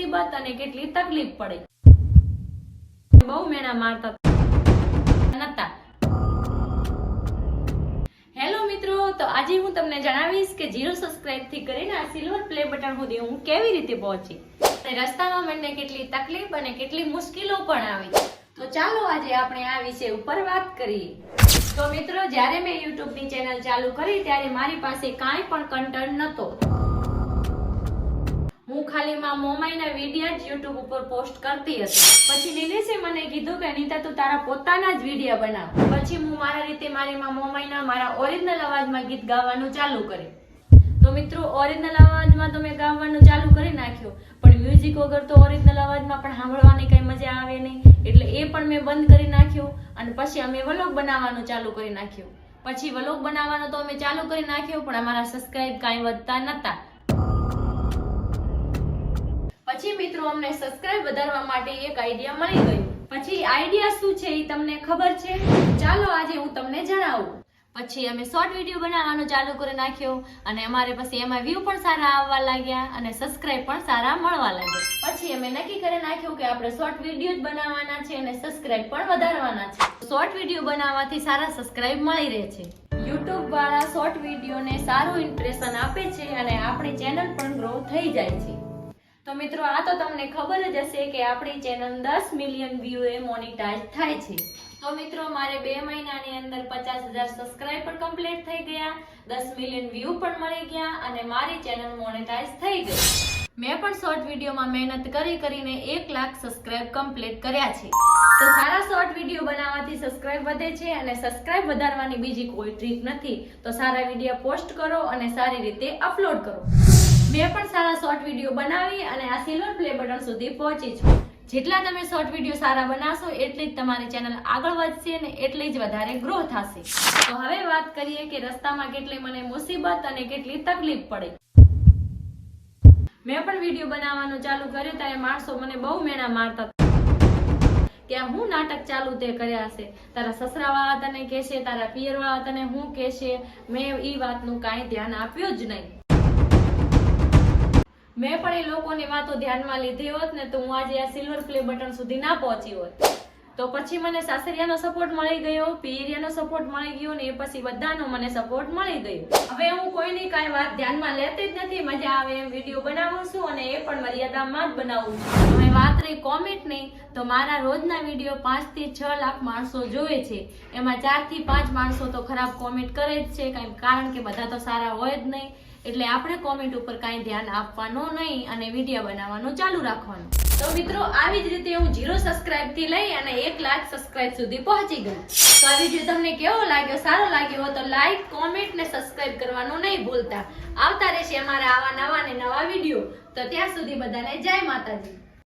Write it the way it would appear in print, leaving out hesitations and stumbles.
મુસીબત અને કેટલી તકલીફ પડે. બહુ મેણા મારતા નતા. હેલો મિત્રો, તો આજે હું તમને જણાવીશ કે 0 સબસ્ક્રાઇબ થી કરીને આ સિલ્વર પ્લે બટન સુધી હું કેવી રીતે પહોંચી. રસ્તામાં મને કેટલી તકલીફ અને કેટલી મુશ્કેલો પણ આવી. તો ચાલો આજે આપણે આ વિષય ઉપર વાત કરીએ. તો મિત્રો, જ્યારે મેં YouTube ની ચેનલ ચાલુ કરી ત્યારે મારી પાસે કાંઈ પણ કન્ટેન્ટ નહોતો. હું ખાલી માં મોમાઈના વિડિયો જ YouTube ઉપર પોસ્ટ કરતી હતી. પછી નિલેશે મને કીધું કે અનિતા તું તારા પોતાના જ વિડિયો બનાવ. પછી હું મારા રીતે મારી માં મોમાઈના મારા ઓરિજિનલ અવાજમાં ગીત ગાવાનું ચાલુ કર્યું. તો મિત્રો, ઓરિજિનલ અવાજમાં તો મેં ગાવાનું ચાલુ કરી નાખ્યું, પણ મ્યુઝિક વગર તો ઓરિજિનલ અવાજમાં પણ સાંભળવાની કઈ મજા આવે નહીં, એટલે એ પણ મેં બંધ કરી નાખ્યું. અને પછી અમે વ્લોગ બનાવવાનું ચાલુ કરી નાખ્યું. પછી વ્લોગ બનાવવાનું તો અમે ચાલુ કરી નાખ્યું, પણ અમારા સબસ્ક્રાઇબ કાંઈ વધતા નતા. પછી મિત્રો, અમને સબસ્ક્રાઇબ વધારવા માટે એક આઈડિયા મળી ગયું. પછી આઈડિયા શું છે એ તમને ખબર છે? ચાલો આજે હું તમને જણાવું. પછી અમે શોર્ટ વિડીયો બનાવવાનું ચાલુ કરી નાખ્યો અને અમારે પછી એમાં વ્યૂ પણ સારા આવવા લાગ્યા અને સબસ્ક્રાઇબ પણ સારા મળવા લાગ્યા. પછી અમે નક્કી કરી નાખ્યું કે આપણે શોર્ટ વિડીયો જ બનાવવાના છે અને સબસ્ક્રાઇબ પણ વધારવાના છે. શોર્ટ વિડીયો બનાવવાથી સારા સબસ્ક્રાઇબ મળી રહે છે. YouTube વાળા શોર્ટ વિડીયોને સારું ઇમ્પ્રેશન આપે છે અને આપણી ચેનલ પણ ગ્રો થઈ જાય છે. તો મિત્રો, આ તો તમને ખબર જ હશે કે આપણી ચેનલ 10 મિલિયન વ્યૂ એ મોનેટાઇઝ થાય છે. તો મિત્રો, મારે 2 મહિનાની અંદર 50,000 સબસ્ક્રાઇબર કમ્પ્લીટ થઈ ગયા, 10 મિલિયન વ્યૂ પણ મળી ગયા અને મારી ચેનલ મોનેટાઇઝ થઈ ગઈ. મેં પણ શોર્ટ વિડીયોમાં મહેનત કરીને 1 લાખ સબસ્ક્રાઇબ કમ્પ્લીટ કર્યા છે. તો સારા શોર્ટ વિડીયો બનાવવાથી સબસ્ક્રાઇબ વધે છે અને સબસ્ક્રાઇબ વધારવાની બીજી કોઈ ટ્રીક નથી. તો સારા વિડીયો પોસ્ટ કરો અને સારી રીતે અપલોડ કરો. મેં પણ સારા શોર્ટ વિડીયો બનાવી અને આ સિલ્વર પ્લે બટન સુધી પહોંચી છું. જેટલા તમે શોર્ટ વિડીયો સારા બનાવશો એટલી જ તમારી ચેનલ આગળ વધશે અને એટલી જ વધારે ગ્રો થશે. તો હવે વાત કરીએ કે રસ્તામાં કેટલી મને મુસીબત અને કેટલી તકલીફ પડે. મેં પણ વિડીયો બનાવવાનું ચાલુ કર્યું ત્યારે માણસો મને બહુ મેણા મારતા કે હું નાટક ચાલુ તે કર્યા છે, તારા સસરાવાળા તને કહેશે, તારા પિયરવાળા તને હું કહેશે. મેં એ વાતનું કાંઈ ધ્યાન આપ્યું જ નહીં. મેં પણ એ લોકોની વાતો ધ્યાનમાં લીધી હોત ને તો હું આજે આ સિલ્વર પ્લે બટન સુધી ના પહોંચી હોત. તો પછી મને સાસરિયાનો સપોર્ટ મળી ગયો, પિયરિયાનો સપોર્ટ મળી ગયો ને એ પછી બધાનો મને સપોર્ટ મળી ગયો. હવે હું કોઈની કાંઈ વાત ધ્યાનમાં લેતી જ નથી. મજા આવે એમ વિડીયો બનાવું છું અને એ પણ મર્યાદામાં જ બનાવું છું. હવે વાત રહી કોમેન્ટની, તો મારા રોજના વિડીયો 5 થી 6 લાખ માણસો જોવે છે. એમાં 4 થી 5 માણસો તો ખરાબ કોમેન્ટ કરે જ છે, કારણ કે બધા તો સારા હોય જ નહીં. એટલે આપણે કોમેન્ટ ઉપર કાંઈ ધ્યાન આપવાનું નહીં અને વિડીયો બનાવવાનું ચાલુ રાખવાનું. તો મિત્રો, આવી જ રીતે હું 0 સબસ્ક્રાઇબ થી લઈ અને 1 લાખ સબસ્ક્રાઇબ સુધી પહોંચી ગઈ. તો આ વિડીયો તમને કેવો લાગ્યો? સારો લાગ્યો હોય તો લાઈક, કોમેન્ટ ને સબસ્ક્રાઇબ કરવાનું નહીં ભૂલતા. આવતા રહેશે અમારા આવા નવા ને નવા વિડીયો. તો ત્યાં સુધી બધાને જય માતાજી.